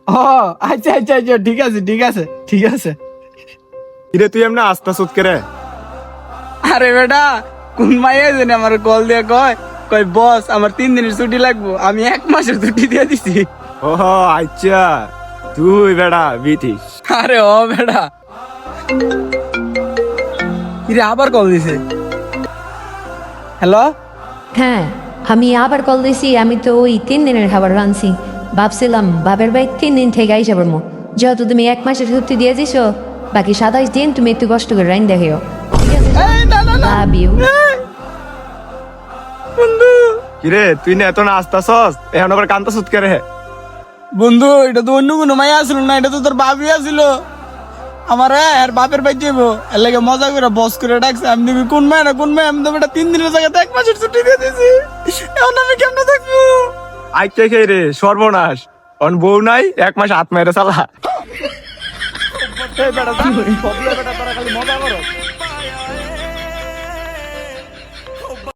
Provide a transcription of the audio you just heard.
ও আচ্ছা আচ্ছা আচ্ছা, ঠিক আছে ঠিক আছে ঠিক আছে। কিরে তুই এমনি আস্তা সুত করে? আরে বেটা, কোন মাইয়া জানি আমার কল দিয়ে কয় কয় বস আমার 3 দিনের ছুটি লাগবো, আমি 1 মাসের ছুটি দিয়ে দিছি। ও আচ্ছা, তুই বেড়া বিথি। আরে ও বেটা, কিরে আবার কল দিছে। হ্যালো, হ্যাঁ, আমি আবার কল দিছি। আমি তো ওই 3 দিনের খাবার রাঁধছি। ভাবছিলাম বাপের বাড়ি 3 দিন থেকে আইসা পারবো। যেহেতু তুমি 1 মাসের ছুটি দিয়ে দিছো, বাকি 27 দিন তুমি একটু কষ্ট করে রাইন দেখিও। ঠিক আছে? এই না না না, লাভ ইউ। এই, বন্ধু কিরে তুই না এত না আসতাছস, এখন আবার কান্তা সুত করে? বন্ধু, এটা তো অন্য কোনো মাইয়া আসলো না, এটা তো তোর বাপই আসিল। আমার আর বাপের বাড়ি যাবো, এর লাগে মজা করে বস করে ডাকছে। আমি দেখি কোন মায় না কোন মায়, আমি তো বেটা 3 দিনের জায়গাতে 1 মাসের ছুটি দিয়ে দিয়েছি। এখন আমি কেমনে থাকবো? আইকে খেয়ে রে সর্বনাশ, অন বউ নাই, 1 মাস হাত মেরে চালা। এই বেটা, যা। সবগুলো বেটা তোরা খালি মজা করো।